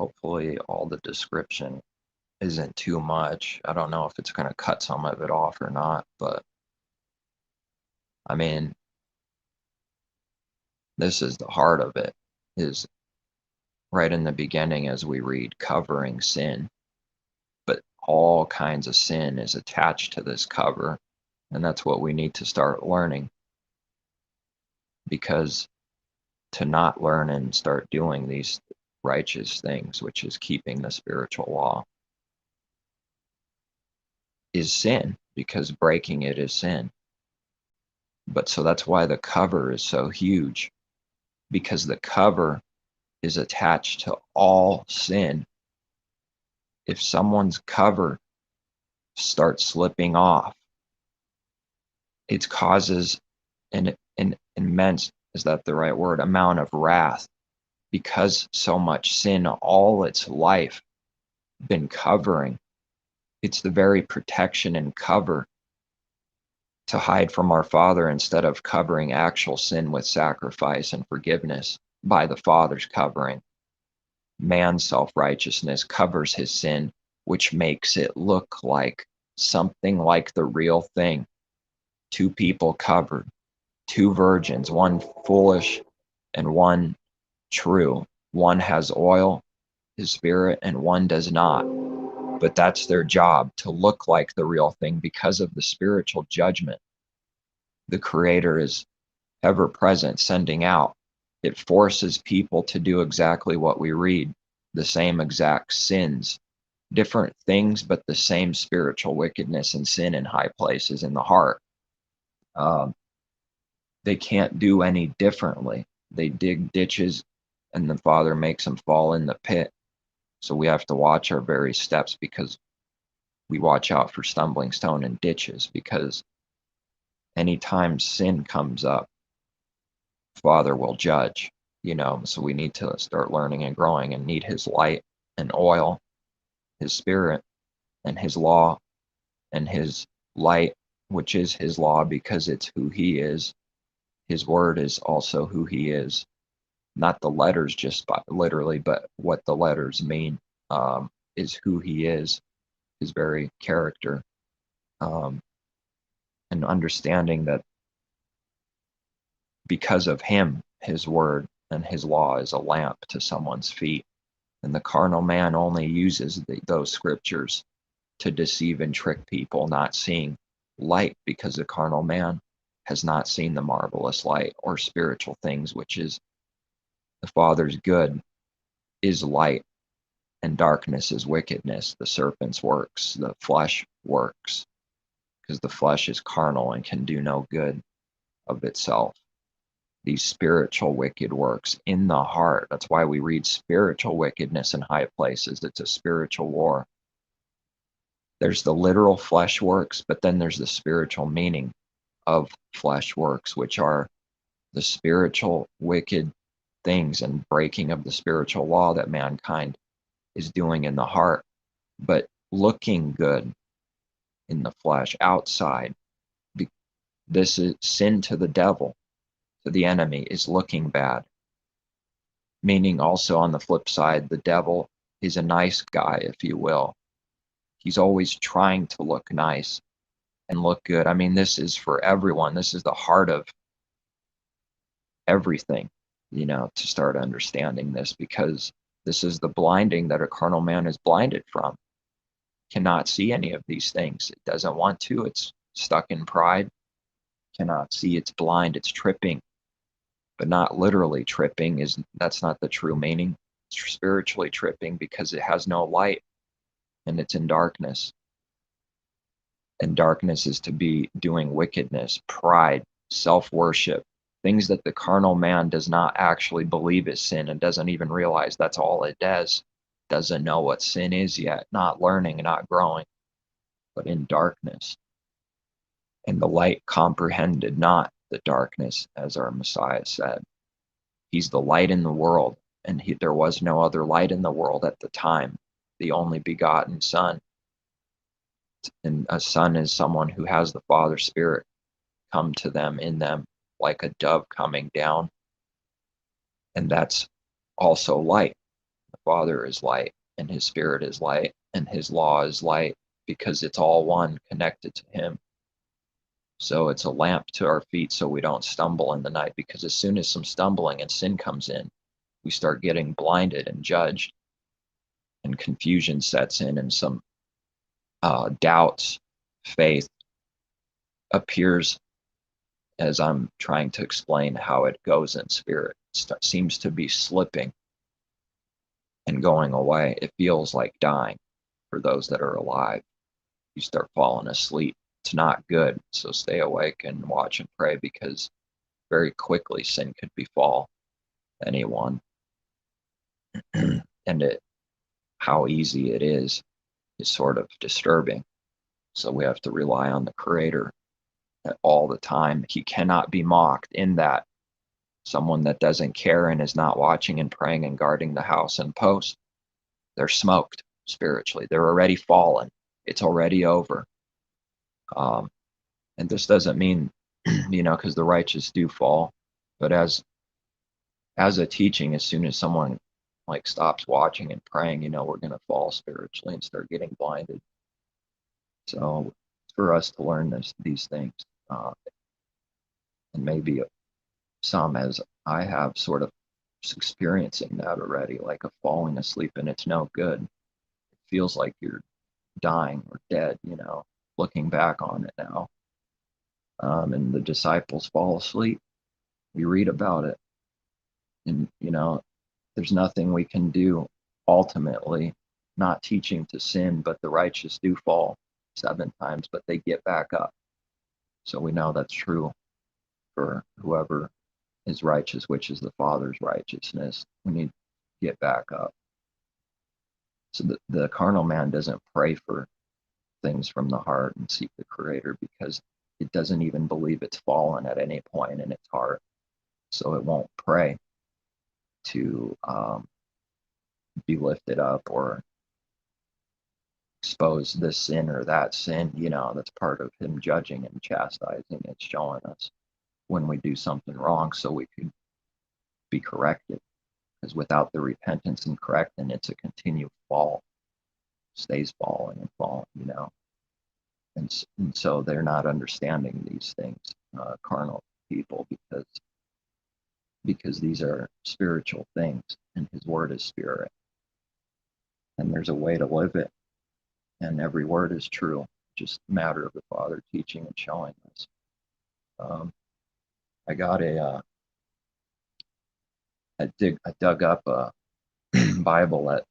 Hopefully all the description isn't too much. I don't know if it's going to cut some of it off or not, but I mean, this is the heart of it, is right in the beginning as we read covering sin, but all kinds of sin is attached to this cover, and that's what we need to start learning, because to not learn and start doing these righteous things, which is keeping the spiritual law, is sin, because breaking it is sin. But so that's why the cover is so huge, because the cover is attached to all sin. If someone's cover starts slipping off, it causes an immense, is that the right word, amount of wrath, because so much sin all its life been covering. It's the very protection and cover to hide from our Father, instead of covering actual sin with sacrifice and forgiveness by the Father's covering. Man's self-righteousness covers his sin, which makes it look like something like the real thing. Two people covered, two virgins, one foolish and one true. One has oil, his spirit, and one does not. But that's their job, to look like the real thing, because of the spiritual judgment the Creator is ever present, sending out. It forces people to do exactly what we read, the same exact sins, different things, but the same spiritual wickedness and sin in high places in the heart. They can't do any differently. They dig ditches, and the Father makes them fall in the pit. So we have to watch our very steps, because we watch out for stumbling stone and ditches, because anytime sin comes up, Father will judge, so we need to start learning and growing, and need his light and oil, his spirit and his law, and his light, which is his law, because it's who he is. His word is also who he is, not the letters just literally, but what the letters mean, is who he is, his very character, and understanding that because of him, his word and his law is a lamp to someone's feet. And the carnal man only uses those scriptures to deceive and trick people, not seeing light, because the carnal man has not seen the marvelous light or spiritual things, which is the Father's good is light, and darkness is wickedness. The serpent's works, the flesh works, because the flesh is carnal and can do no good of itself. These spiritual wicked works in the heart. That's why we read spiritual wickedness in high places. It's a spiritual war. There's the literal flesh works, but then there's the spiritual meaning of flesh works, which are the spiritual wicked things and breaking of the spiritual law that mankind is doing in the heart, but looking good in the flesh outside. This is sin to the devil. To the enemy is looking bad. Meaning also on the flip side, the devil is a nice guy, if you will. He's always trying to look nice and look good. I mean, this is for everyone. This is the heart of everything, to start understanding this, because this is the blinding that a carnal man is blinded from. Cannot see any of these things. It doesn't want to. It's stuck in pride. Cannot see. It's blind. It's tripping. But not literally tripping, that's not the true meaning. It's spiritually tripping, because it has no light and it's in darkness. And darkness is to be doing wickedness, pride, self-worship, things that the carnal man does not actually believe is sin, and doesn't even realize that's all it does. Doesn't know what sin is yet, not learning and not growing, but in darkness. And the light comprehended not the darkness, as our Messiah said. He's the light in the world, and there was no other light in the world at the time, the only begotten Son. And a son is someone who has the Father's Spirit come to them, in them, like a dove coming down. And that's also light. The Father is light, and his Spirit is light, and his law is light, because it's all one, connected to him. So it's a lamp to our feet so we don't stumble in the night, because as soon as some stumbling and sin comes in, we start getting blinded and judged, and confusion sets in, and some doubts. Faith appears as I'm trying to explain how it goes in spirit. It seems to be slipping and going away. It feels like dying for those that are alive. You start falling asleep. It's not good. So stay awake and watch and pray, because very quickly sin could befall anyone. And how easy it is sort of disturbing. So we have to rely on the Creator all the time. He cannot be mocked in that. Someone that doesn't care and is not watching and praying and guarding the house and post, they're smoked spiritually. They're already fallen. It's already over. And this doesn't mean, because the righteous do fall, but as a teaching, as soon as someone like stops watching and praying, we're going to fall spiritually and start getting blinded. So it's for us to learn these things, and maybe some, as I have, sort of experiencing that already, like a falling asleep, and it's no good. It feels like you're dying or dead, looking back on it now. And the disciples fall asleep. We read about it. And, there's nothing we can do ultimately, not teaching to sin, but the righteous do fall 7 times, but they get back up. So we know that's true for whoever is righteous, which is the Father's righteousness. We need to get back up. So the carnal man doesn't pray for things from the heart and seek the Creator, because it doesn't even believe it's fallen at any point in its heart. So it won't pray to be lifted up or expose this sin or that sin. That's part of him judging and chastising and showing us when we do something wrong, so we could be corrected. Because without the repentance and correcting, it's a continued fall. Stays falling and falling, and so they're not understanding these things, carnal people, because these are spiritual things, and his word is spirit, and there's a way to live it, and every word is true. Just a matter of the Father teaching and showing us. I got I dug up a Bible that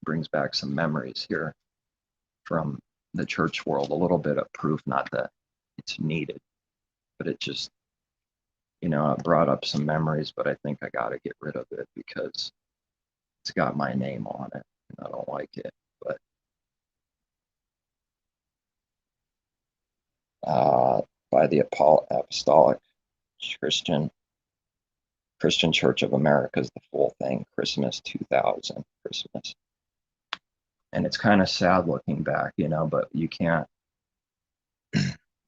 brings back some memories here from the church world, a little bit of proof, not that it's needed, but it just, it brought up some memories, but I think I got to get rid of it because it's got my name on it and I don't like it. But by the Apostolic Christian Church of America is the full thing, Christmas 2000, Christmas. And it's kind of sad looking back, but you can't,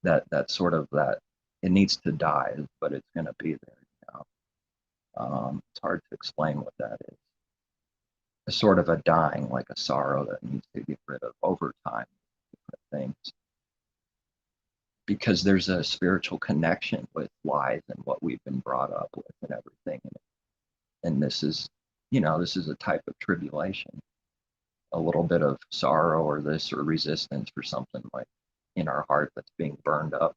that sort of, that it needs to die, but it's going to be there. It's hard to explain what that is. A sort of a dying, like a sorrow that needs to get rid of over time, different things. Because there's a spiritual connection with lies and what we've been brought up with and everything. And this is, this is a type of tribulation, a little bit of sorrow or this or resistance for something like in our heart that's being burned up.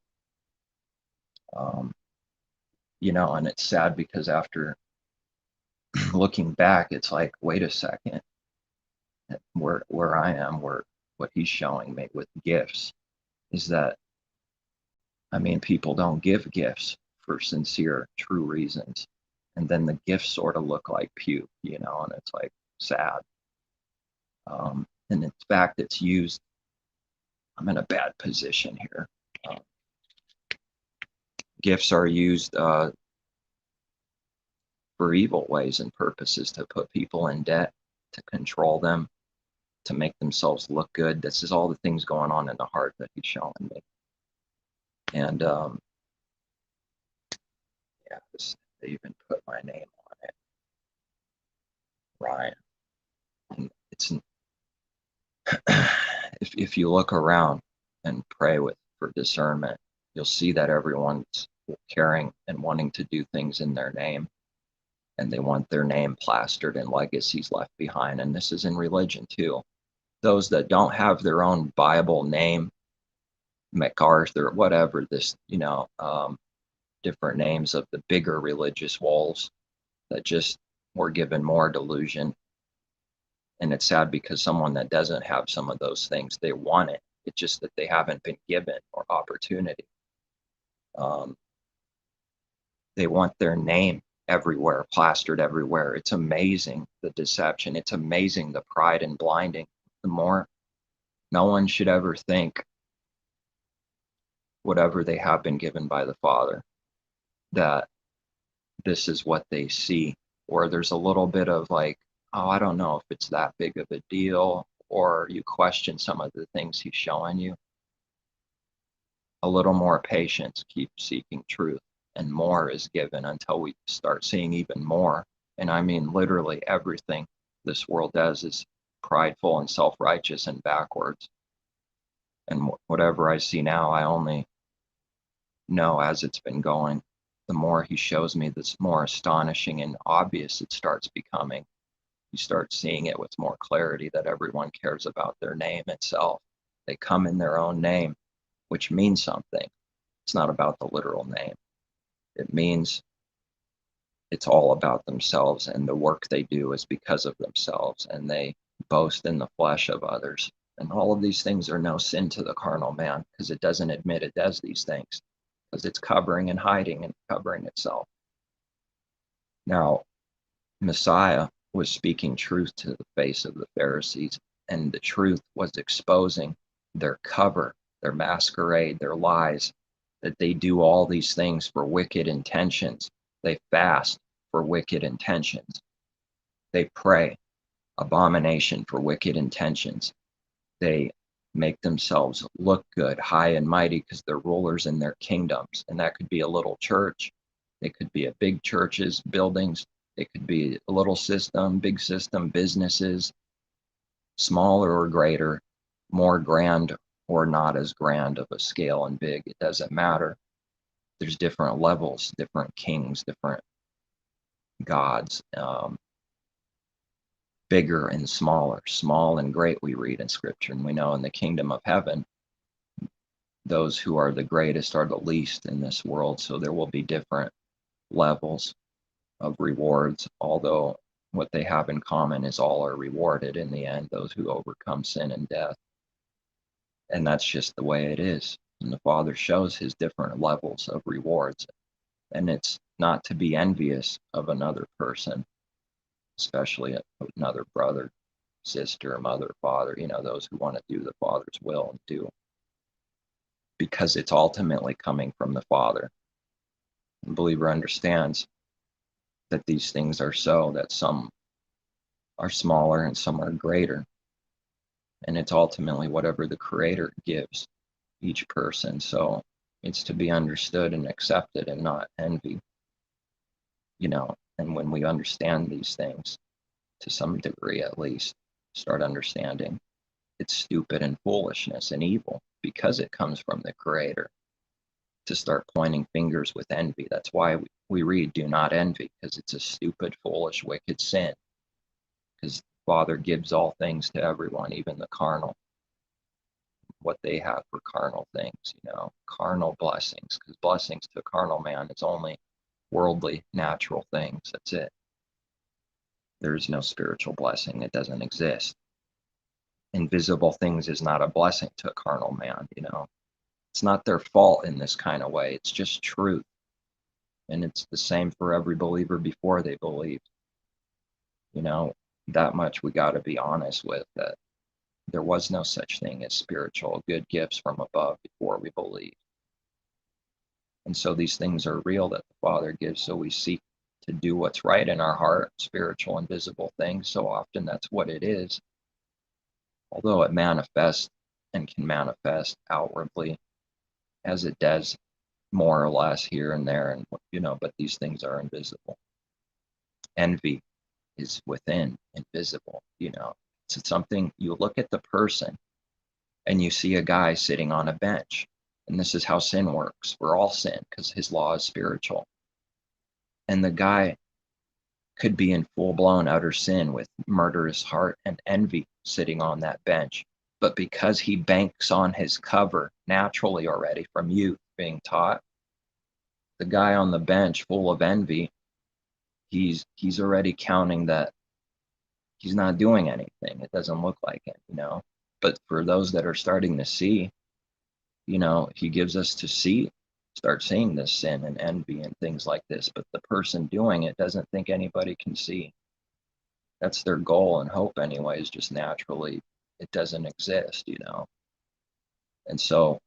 And it's sad because after looking back, it's like, wait a second, where I am, where what he's showing me with gifts is that, people don't give gifts for sincere, true reasons. And then the gifts sort of look like puke, and it's like sad. And in fact, it's used, I'm in a bad position here. Gifts are used for evil ways and purposes, to put people in debt, to control them, to make themselves look good. This is all the things going on in the heart that he's showing me. And they even put my name on it, Ryan. it's if you look around and pray for discernment, you'll see that everyone's caring and wanting to do things in their name, and they want their name plastered and legacies left behind. And this is in religion too. Those that don't have their own Bible name, MacArthur, whatever, different names of the bigger religious walls that just were given more delusion. And it's sad because someone that doesn't have some of those things, they want it. It's just that they haven't been given or opportunity. They want their name everywhere, plastered everywhere. It's amazing, the deception. It's amazing, the pride and blinding. The more, no one should ever think whatever they have been given by the Father, that this is what they see, or there's a little bit of like, oh, I don't know if it's that big of a deal, or you question some of the things he's showing you. A little more patience, keep seeking truth, and more is given until we start seeing even more. And I mean, literally everything this world does is prideful and self-righteous and backwards. And whatever I see now, I only know as it's been going. The more he shows me, the more astonishing and obvious it starts becoming. You start seeing it with more clarity that everyone cares about their name itself. They come in their own name, which means something. It's not about the literal name. It means it's all about themselves, and the work they do is because of themselves, and they boast in the flesh of others. And all of these things are no sin to the carnal man, because it doesn't admit it does these things, because it's covering and hiding and covering itself. Now, Messiah was speaking truth to the face of the Pharisees, and the truth was exposing their cover, their masquerade, their lies, that they do all these things for wicked intentions. They fast for wicked intentions. They pray, abomination, for wicked intentions. They make themselves look good, high and mighty, because they're rulers in their kingdoms. And that could be a little church. It could be a big churches, buildings. It could be a little system, big system, businesses, smaller or greater, more grand or not as grand of a scale and big. It doesn't matter. There's different levels, different kings, different gods, bigger and smaller, small and great, we read in scripture. And we know in the kingdom of heaven, those who are the greatest are the least in this world. So there will be different levels of rewards, although what they have in common is all are rewarded in the end, those who overcome sin and death. And that's just the way it is. And the Father shows his different levels of rewards. And it's not to be envious of another person, especially another brother, sister, mother, father, those who want to do the Father's will and do. Because it's ultimately coming from the Father. The believer understands that these things are so, that some are smaller and some are greater. And it's ultimately whatever the Creator gives each person. So it's to be understood and accepted and not envy. And when we understand these things, to some degree at least, start understanding it's stupid and foolishness and evil because it comes from the Creator. To start pointing fingers with envy. That's why we read, do not envy, because it's a stupid, foolish, wicked sin. Because the Father gives all things to everyone, even the carnal, what they have for carnal things, carnal blessings, because blessings to a carnal man is only worldly, natural things. That's it. There is no spiritual blessing. It doesn't exist. Invisible things is not a blessing to a carnal man, It's not their fault in this kind of way. It's just truth. And it's the same for every believer before they believed. That much we got to be honest with, that there was no such thing as spiritual good gifts from above before we believed. And so these things are real that the Father gives, so we seek to do what's right in our heart, spiritual and visible things. So often that's what it is. Although it manifests and can manifest outwardly as it does more or less here and there, and but these things are invisible. Envy is within, invisible, It's something, you look at the person and you see a guy sitting on a bench. And this is how sin works. We're all sin because his law is spiritual. And the guy could be in full-blown utter sin with murderous heart and envy sitting on that bench. But because he banks on his cover naturally already from youth being taught, the guy on the bench full of envy, he's already counting that he's not doing anything. It doesn't look like it, But for those that are starting to see, he gives us to start seeing this sin and envy and things like this. But the person doing it doesn't think anybody can see. That's their goal and hope anyways, just naturally it doesn't exist, And so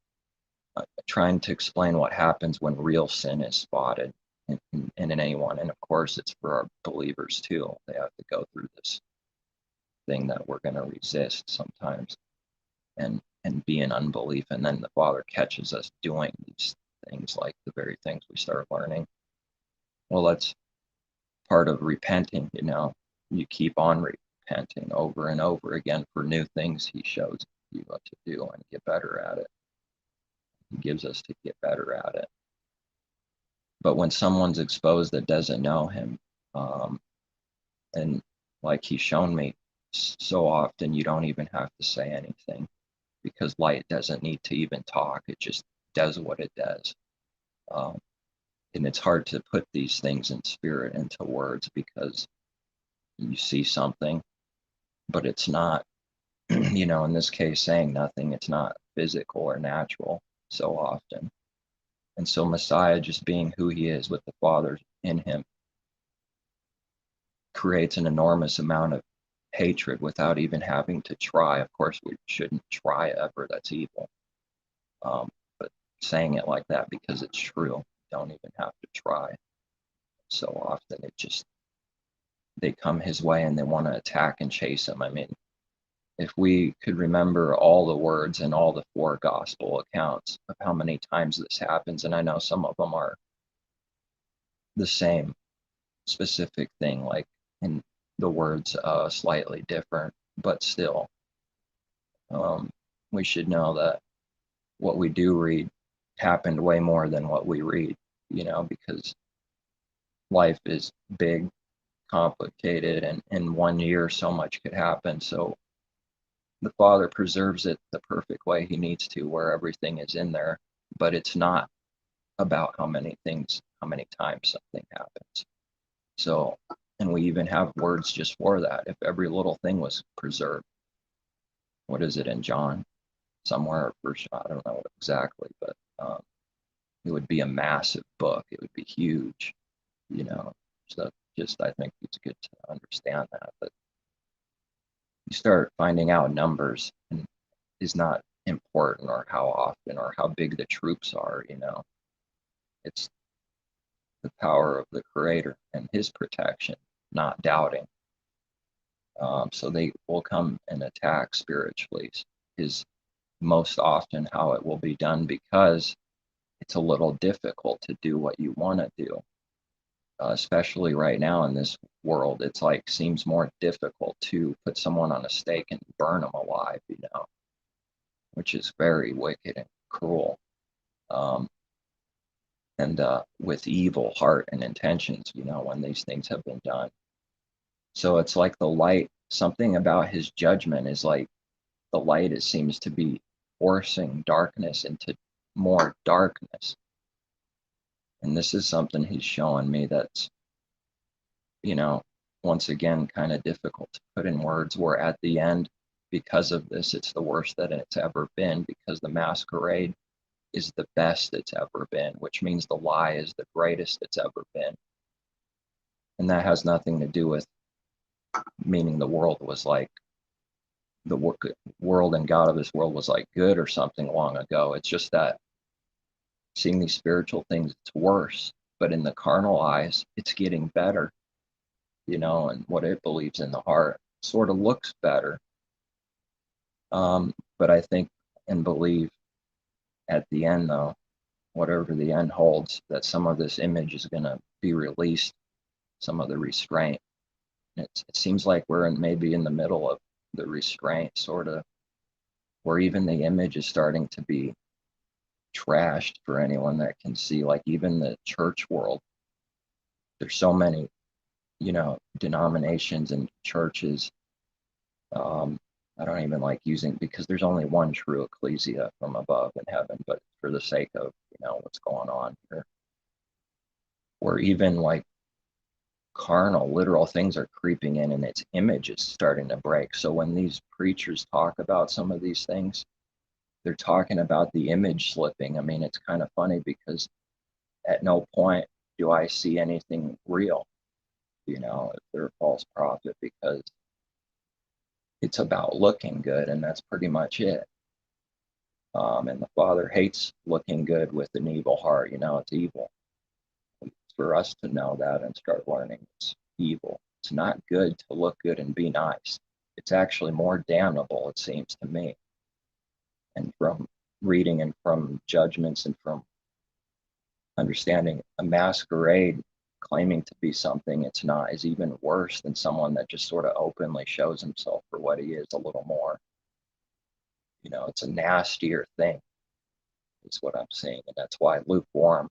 trying to explain what happens when real sin is spotted in anyone. And of course it's for our believers too. They have to go through this thing that we're going to resist sometimes and be in unbelief. And then the Father catches us doing these things, like the very things we start learning. Well, that's part of repenting, You keep on repenting over and over again for new things he shows you what to do and get better at it. He gives us to get better at it. But when someone's exposed that doesn't know him, and like he's shown me so often, you don't even have to say anything, because light doesn't need to even talk. It just does what it does. And it's hard to put these things in spirit into words, because you see something, but it's not, in this case, saying nothing. It's not physical or natural so often. And so Messiah, just being who he is with the Father in him, creates an enormous amount of hatred without even having to try. Of course, we shouldn't try ever. That's evil. But saying it like that because it's true, don't even have to try. So often they come his way and they want to attack and chase him. I mean, if we could remember all the words in all the 4 gospel accounts of how many times this happens, and I know some of them are the same specific thing, like in the words slightly different, but still, we should know that what we do read happened way more than what we read, because life is big, complicated, and in 1 year so much could happen. So the Father preserves it the perfect way he needs to, where everything is in there, but it's not about how many times something happens. So, and we even have words just for that. If every little thing was preserved, what is it in John? Somewhere, first, I don't know exactly, but it would be a massive book. It would be huge, So just, I think it's good to understand that. But you start finding out numbers and is not important, or how often, or how big the troops are, It's the power of the Creator and his protection, not doubting. So they will come and attack spiritually, is most often how it will be done, because it's a little difficult to do what you want to do. Especially right now in this world, it's like seems more difficult to put someone on a stake and burn them alive, which is very wicked and cruel. And with evil heart and intentions, when these things have been done. So it's like the light, something about his judgment is like the light, it seems to be forcing darkness into more darkness. And this is something he's showing me that's, once again, kind of difficult to put in words, where at the end, because of this, it's the worst that it's ever been, because the masquerade is the best it's ever been, which means the lie is the greatest it's ever been. And that has nothing to do with meaning the world was like, the world and God of this world was like good or something long ago. It's just that seeing these spiritual things, it's worse. But in the carnal eyes, it's getting better, and what it believes in the heart sort of looks better. But I think and believe at the end, though, whatever the end holds, that some of this image is going to be released, some of the restraint. It seems like we're maybe in the middle of the restraint sort of, where even the image is starting to be trashed for anyone that can see. Like even the church world, there's so many, denominations and churches. um, I don't even like using, because there's only one true ecclesia from above in heaven, but for the sake of what's going on here, where even like carnal, literal things are creeping in and its image is starting to break. So when these preachers talk about some of these things, they're talking about the image slipping. I mean, it's kind of funny because at no point do I see anything real, if they're a false prophet, because it's about looking good, and that's pretty much it. And the Father hates looking good with an evil heart. It's evil. It's for us to know that and start learning it's evil. It's not good to look good and be nice. It's actually more damnable, it seems to me. And from reading and from judgments and from understanding, a masquerade claiming to be something it's not is even worse than someone that just sort of openly shows himself for what he is a little more. It's a nastier thing, is what I'm seeing. And that's why lukewarm,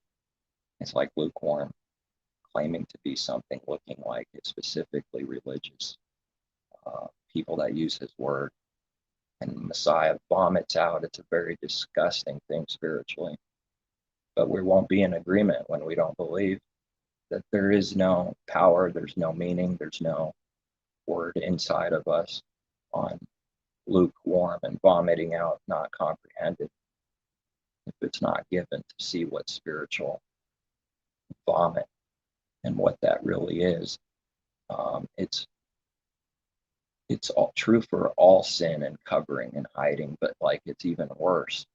it's like lukewarm, claiming to be something, looking like it's specifically religious. People that use his word, and Messiah vomits out. It's a very disgusting thing spiritually. But we won't be in agreement when we don't believe that there is no power, there's no meaning, there's no word inside of us on lukewarm and vomiting out, not comprehended. If it's not given to see what spiritual vomit and what that really is, it's all true for all sin and covering and hiding, but like it's even worse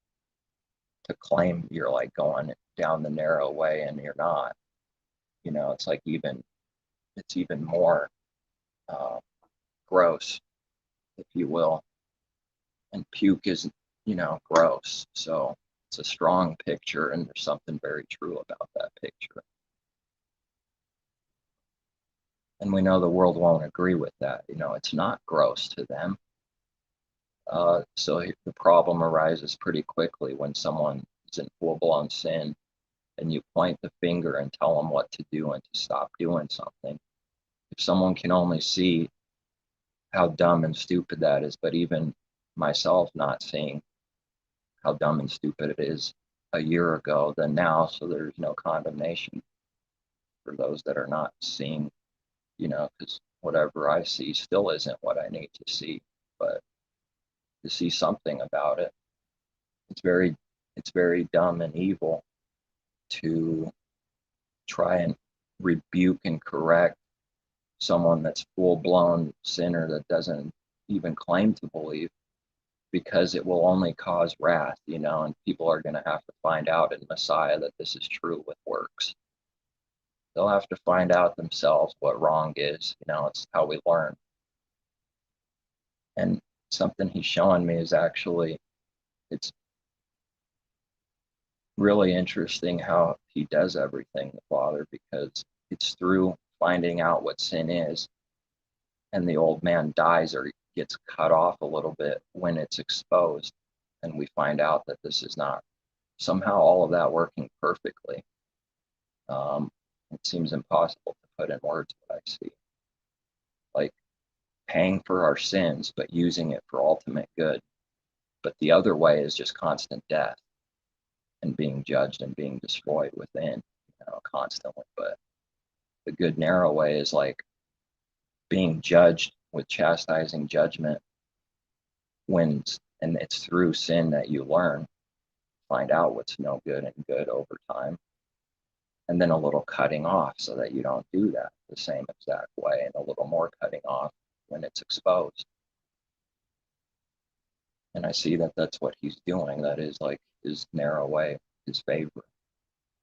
to claim you're like going down the narrow way and you're not. It's like it's even more gross, if you will. And puke is, gross. So it's a strong picture, and there's something very true about that picture. And we know the world won't agree with that. It's not gross to them. So the problem arises pretty quickly when someone is in full-blown sin and you point the finger and tell them what to do and to stop doing something. If someone can only see how dumb and stupid that is, but even myself not seeing how dumb and stupid it is a year ago than now, so there's no condemnation for those that are not seeing, because whatever I see still isn't what I need to see. But to see something about it, it's very dumb and evil to try and rebuke and correct someone that's full-blown sinner that doesn't even claim to believe, because it will only cause wrath, and people are going to have to find out in Messiah that this is true with works. They'll have to find out themselves what wrong is. It's how we learn. And something he's showing me is actually, it's really interesting how he does everything, the Father, because it's through finding out what sin is, and the old man dies or gets cut off a little bit when it's exposed, and we find out that this is not somehow all of that working perfectly. It seems impossible to put in words what I see. Like paying for our sins, but using it for ultimate good. But the other way is just constant death and being judged and being destroyed within, constantly. But the good narrow way is like being judged with chastising judgment wins, and it's through sin that you learn, find out what's no good and good over time, and then a little cutting off so that you don't do that the same exact way, and a little more cutting off when it's exposed. And I see that that's what he's doing. That is like his narrow way, his favor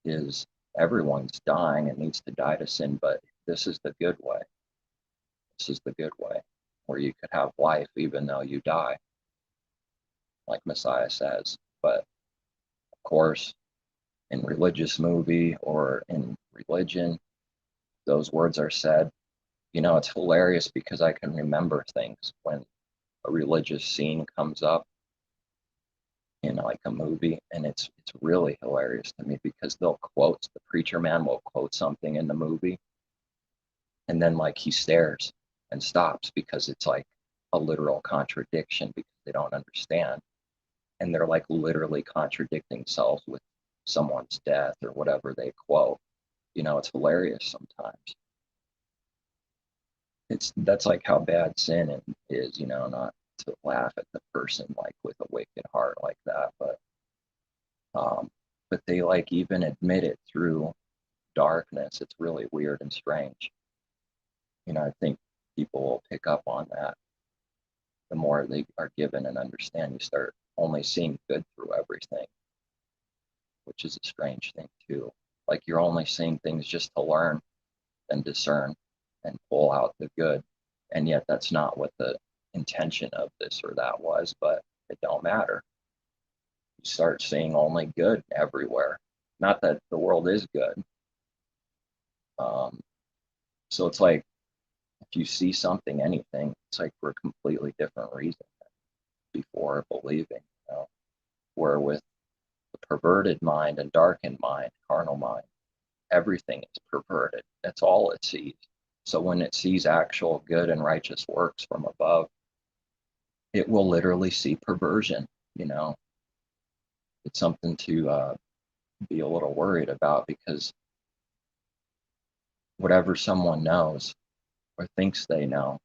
is everyone's dying and needs to die to sin, but this is the good way. This is the good way, where you could have life even though you die, like Messiah says. But of course, in religious movie or in religion, those words are said. It's hilarious because I can remember things when a religious scene comes up in like a movie, and it's really hilarious to me because the preacher man will quote something in the movie, and then like he stares and stops because it's like a literal contradiction because they don't understand, and they're like literally contradicting themselves with someone's death or whatever they quote. It's hilarious sometimes. That's like how bad sin is, not to laugh at the person like with a wicked heart like that, um, but they like even admit it through darkness. It's really weird and strange. I think people will pick up on that. The more they are given and understand, you start only seeing good through everything, which is a strange thing too. Like you're only seeing things just to learn and discern and pull out the good. And yet that's not what the intention of this or that was, but it don't matter. You start seeing only good everywhere. Not that the world is good. Um, so it's like if you see something, anything, it's like for a completely different reason before believing. Where with the perverted mind and darkened mind, carnal mind, everything is perverted. That's all it sees. So when it sees actual good and righteous works from above, it will literally see perversion. You know, it's something to be a little worried about because whatever someone knows or thinks they know,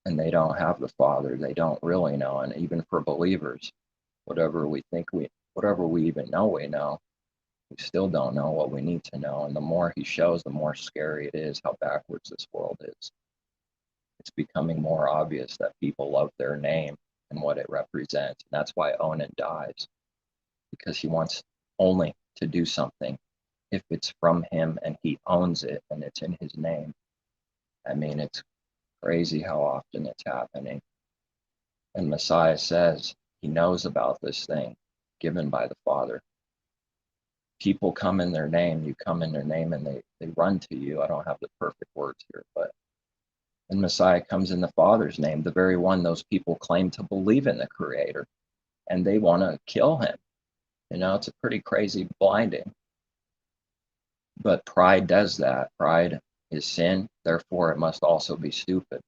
and they don't have the Father, they don't really know. And even for believers, whatever we even know we know, we still don't know what we need to know. And the more he shows, the more scary it is how backwards this world is. It's becoming more obvious that people love their name and what it represents. And that's why Onan dies, because he wants only to do something if it's from him and he owns it and it's in his name. I mean, it's crazy how often it's happening. And Messiah says he knows about this thing given by the Father. People come in their name, you come in their name, and they run to you. I don't have the perfect words here, but and Messiah comes in the Father's name, the very one those people claim to believe in the Creator, and they want to kill him. It's a pretty crazy blinding. But pride does that. Pride is sin, therefore it must also be stupid.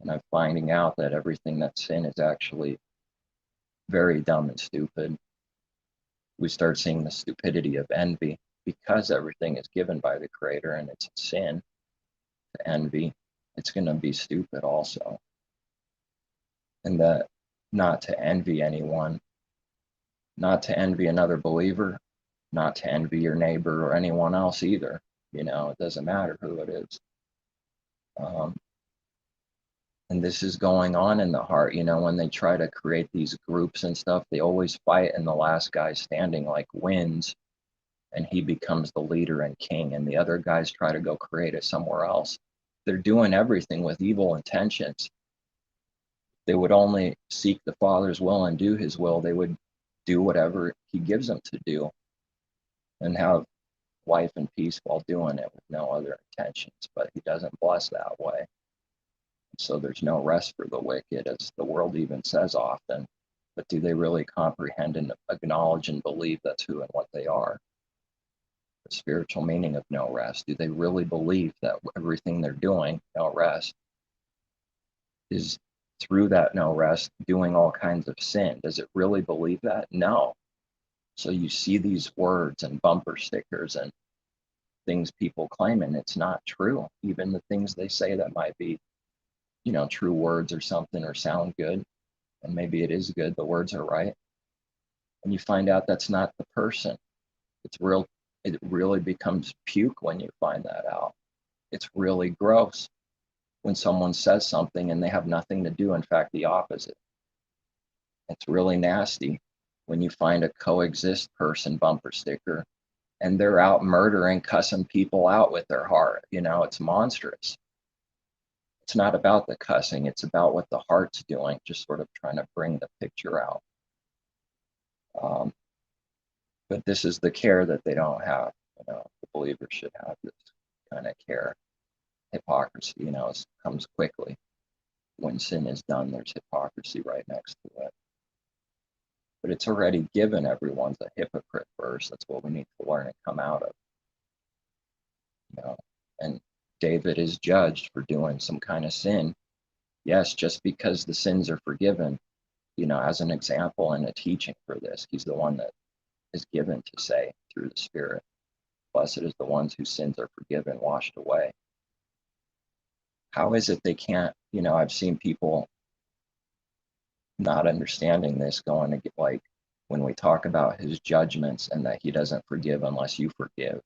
And I'm finding out that everything that's sin is actually very dumb and stupid. We start seeing the stupidity of envy because everything is given by the Creator and it's sin to envy. It's going to be stupid also. And that not to envy anyone, not to envy another believer, not to envy your neighbor or anyone else either. It doesn't matter who it is. And this is going on in the heart. When they try to create these groups and stuff, they always fight, and the last guy standing like wins, and he becomes the leader and king, and the other guys try to go create it somewhere else. They're doing everything with evil intentions. They would only seek the Father's will and do his will. They would do whatever he gives them to do and have life and peace while doing it with no other intentions. But he doesn't bless that way. So there's no rest for the wicked, as the world even says often. But do they really comprehend and acknowledge and believe that's who and what they are? The spiritual meaning of no rest. Do they really believe that everything they're doing, no rest, is through that no rest doing all kinds of sin? Does it really believe that? No. So you see these words and bumper stickers and things people claim, and it's not true. Even the things they say that might be, true words or something or sound good, and maybe it is good, the words are right. And you find out that's not the person. It really becomes puke when you find that out. It's really gross when someone says something and they have nothing to do, in fact, the opposite. It's really nasty when you find a coexist person bumper sticker and they're out murdering, cussing people out with their heart. It's monstrous. It's not about the cussing, it's about what the heart's doing, just sort of trying to bring the picture out. But this is the care that they don't have. The believers should have this kind of care. Hypocrisy, comes quickly. when sin is done, there's hypocrisy right next to it. But it's already given. Everyone's a hypocrite first. That's what we need to learn and come out of. And David is judged for doing some kind of sin. Yes, just because the sins are forgiven, as an example and a teaching for this, he's the one that is given to say through the Spirit, blessed is the ones whose sins are forgiven, washed away. How is it they can't, I've seen people not understanding this, going to get, like, when we talk about his judgments and that he doesn't forgive unless you forgive,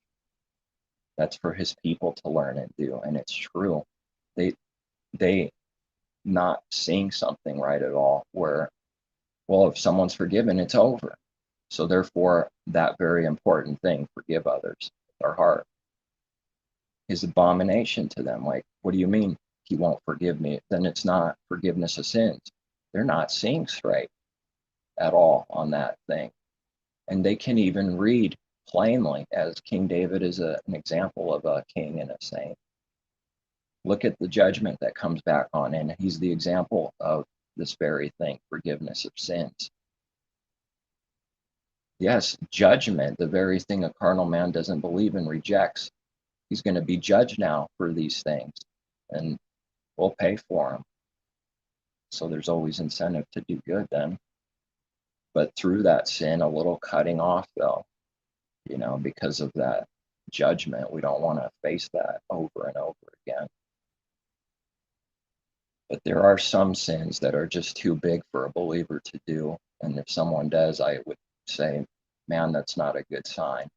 that's for his people to learn and do. And it's true. They not seeing something right at all, where, well, if someone's forgiven, it's over. So therefore, that very important thing, forgive others with our heart, is abomination to them. Like, what do you mean he won't forgive me? Then it's not forgiveness of sins. They're not seeing straight at all on that thing. And they can even read plainly, as King David is an example of a king and a saint. Look at the judgment that comes back on, and he's the example of this very thing, forgiveness of sins. Yes, judgment, the very thing a carnal man doesn't believe and rejects. He's going to be judged now for these things, and we'll pay for them. So there's always incentive to do good then. But through that sin, a little cutting off, though, because of that judgment, we don't want to face that over and over again. But there are some sins that are just too big for a believer to do. And if someone does, I would say, man, that's not a good sign,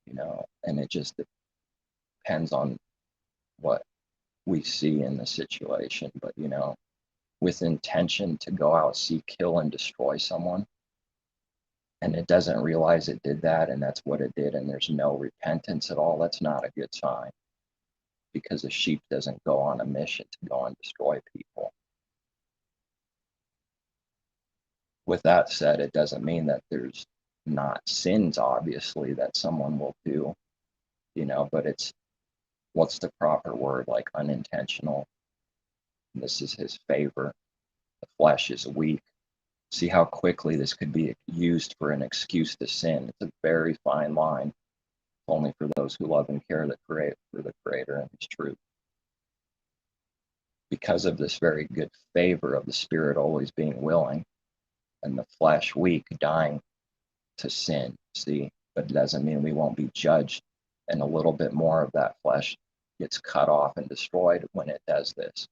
and it just depends on what we see in the situation. But, with intention to go out, seek, kill, and destroy someone, and it doesn't realize it did that, and that's what it did, and there's no repentance at all, that's not a good sign. Because a sheep doesn't go on a mission to go and destroy people. With that said, it doesn't mean that there's not sins, obviously, that someone will do, but it's, what's the proper word, like unintentional. This is his favor. The flesh is weak. See how quickly this could be used for an excuse to sin. It's a very fine line, only for those who love and care for the Creator and his truth. Because of this very good favor of the Spirit always being willing, and the flesh weak, dying to sin, see? But it doesn't mean we won't be judged, and a little bit more of that flesh gets cut off and destroyed when it does this.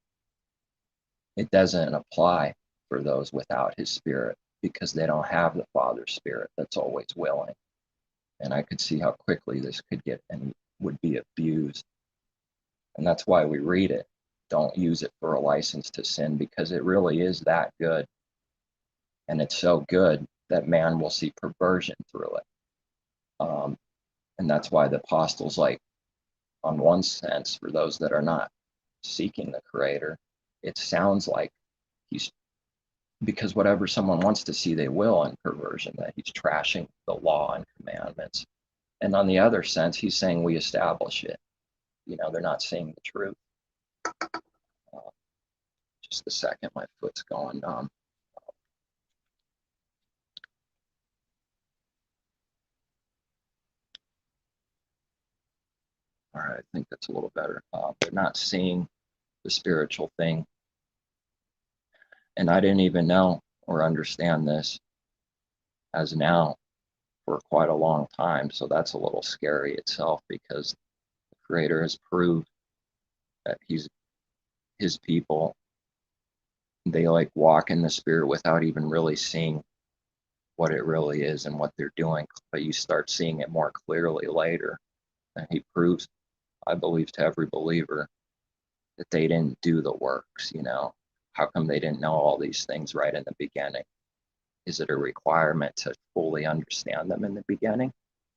It doesn't apply for those without his Spirit, because they don't have the Father's Spirit that's always willing. And I could see how quickly this could get and would be abused. And that's why we read it. Don't use it for a license to sin, because it really is that good. And it's so good that man will see perversion through it. And that's why the apostles, like, on one sense, for those that are not seeking the Creator, it sounds like he's, because whatever someone wants to see, they will in perversion, that he's trashing the law and commandments. And on the other sense, he's saying we establish it. They're not seeing the truth. Just a second, my foot's going numb. All right, I think that's a little better. They're not seeing the spiritual thing. And I didn't even know or understand this as now for quite a long time. So that's a little scary itself, because the Creator has proved that his people, they like walk in the Spirit without even really seeing what it really is and what they're doing. But you start seeing it more clearly later. And he proves, I believe, to every believer that they didn't do the works. How come they didn't know all these things right in the beginning? Is it a requirement to fully understand them in the beginning?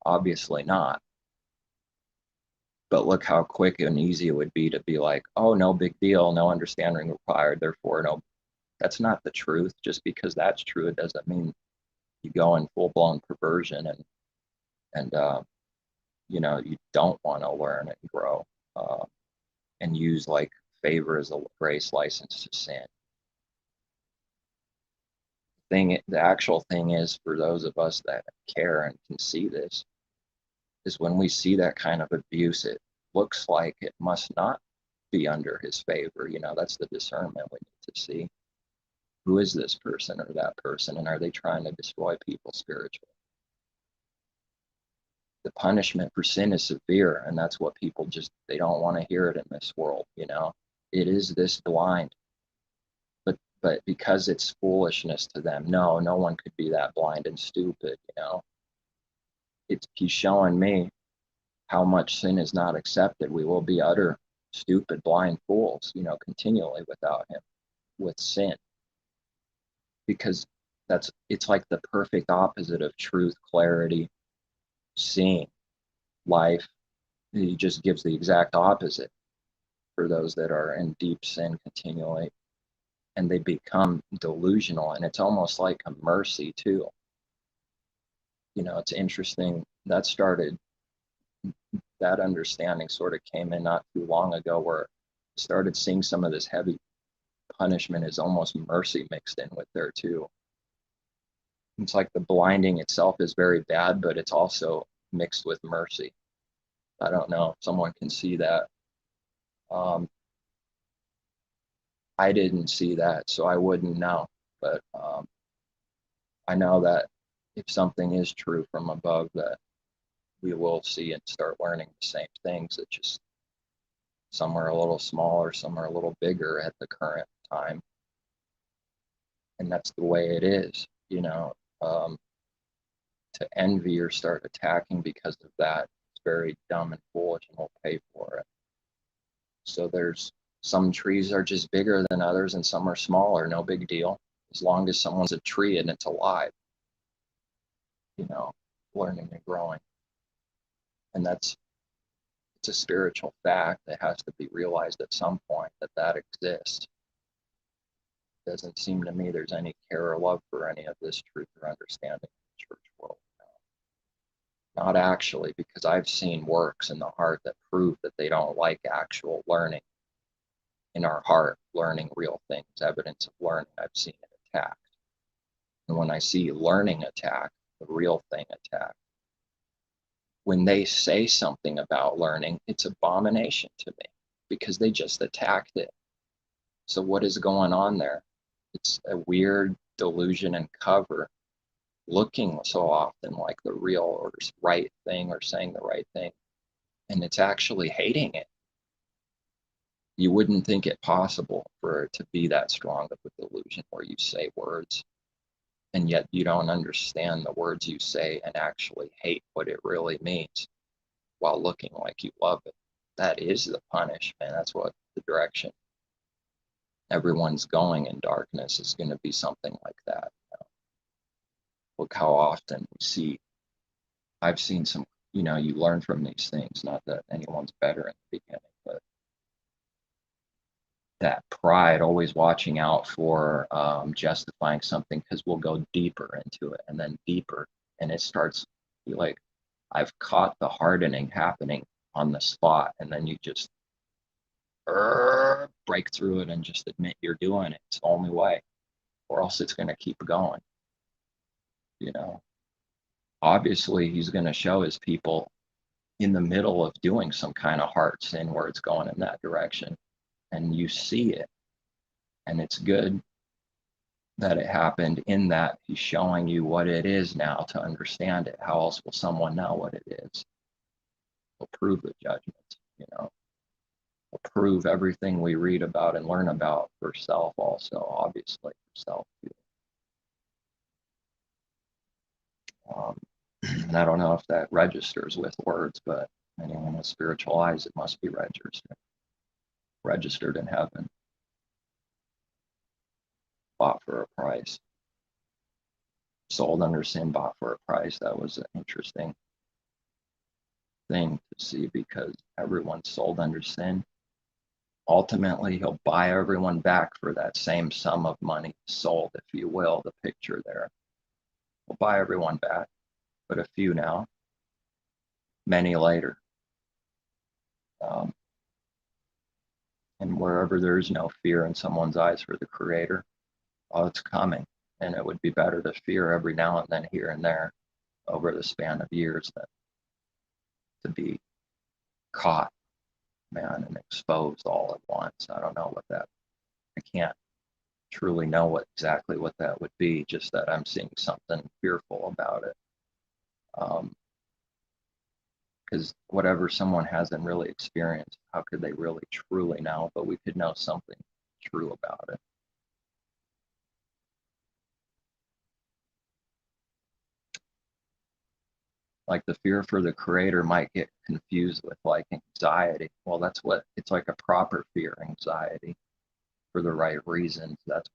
Obviously not. But look how quick and easy it would be to be like, oh, no big deal, no understanding required, therefore no. That's not the truth. Just because that's true, it doesn't mean you go in full-blown perversion and you don't want to learn and grow and use like favor is a grace license to sin. The actual thing is, for those of us that care and can see this, is when we see that kind of abuse, it looks like it must not be under his favor. That's the discernment we need to see. Who is this person or that person, and are they trying to destroy people spiritually? The punishment for sin is severe, and that's what people they don't want to hear it in this world. It is this blind, but because it's foolishness to them, no one could be that blind and stupid. He's showing me how much sin is not accepted. We will be utter stupid blind fools, continually without him, with sin, because it's like the perfect opposite of truth, clarity, seeing, life. He just gives the exact opposite for those that are in deep sin continually, and they become delusional, and it's almost like a mercy too. It's interesting that understanding sort of came in not too long ago, where I started seeing some of this heavy punishment is almost mercy mixed in with there too. It's like the blinding itself is very bad, but it's also mixed with mercy. I don't know if someone can see that. I didn't see that, so I wouldn't know. But I know that if something is true from above, that we will see and start learning the same things. It's just some are a little smaller, some are a little bigger at the current time. And that's the way it is, to envy or start attacking because of that, it's very dumb and foolish, and we'll pay for it. So there's some trees are just bigger than others, and some are smaller, no big deal. As long as someone's a tree and it's alive, learning and growing. And it's a spiritual fact that has to be realized at some point, that exists. It doesn't seem to me there's any care or love for any of this truth or understanding in the church world. Not actually, because I've seen works in the heart that prove that they don't like actual learning in our heart, learning real things, evidence of learning. I've seen it attacked. And when I see learning attacked, the real thing attacked, when they say something about learning, it's abomination to me, because they just attacked it. So what is going on there? It's a weird delusion and cover, looking so often like the real or right thing or saying the right thing, and it's actually hating it. You wouldn't think it possible for it to be that strong of a delusion, where you say words and yet you don't understand the words you say and actually hate what it really means while looking like you love it. That is the punishment. That's what the direction everyone's going in darkness is going to be, something like that. Look how often we see, I've seen some, you learn from these things, not that anyone's better in the beginning, but that pride, always watching out for justifying something, because we'll go deeper into it and then deeper, and it starts like, I've caught the hardening happening on the spot, and then you just break through it and just admit you're doing it. It's the only way, or else it's going to keep going. Obviously he's going to show his people in the middle of doing some kind of heart sin where it's going in that direction, and you see it, and it's good that it happened, in that he's showing you what it is now to understand it. How else will someone know what it is? He'll prove the judgment, He'll prove everything we read about and learn about for self, also, obviously, for self too. And I don't know if that registers with words, but anyone with spiritual eyes, it must be registered in heaven, bought for a price, sold under sin, bought for a price. That was an interesting thing to see, because everyone's sold under sin. Ultimately, he'll buy everyone back for that same sum of money sold, if you will, the picture there. He'll buy everyone back, but a few now, many later. And wherever there's no fear in someone's eyes for the Creator, oh, it's coming. And it would be better to fear every now and then here and there over the span of years than to be caught, man, and exposed all at once. I don't know what that, I can't truly know exactly what that would be, just that I'm seeing something fearful about it. Because whatever someone hasn't really experienced, how could they really truly know? But we could know something true about it. Like the fear for the Creator might get confused with like anxiety. Well, that's what it's like, a proper fear, anxiety, for the right reasons. That's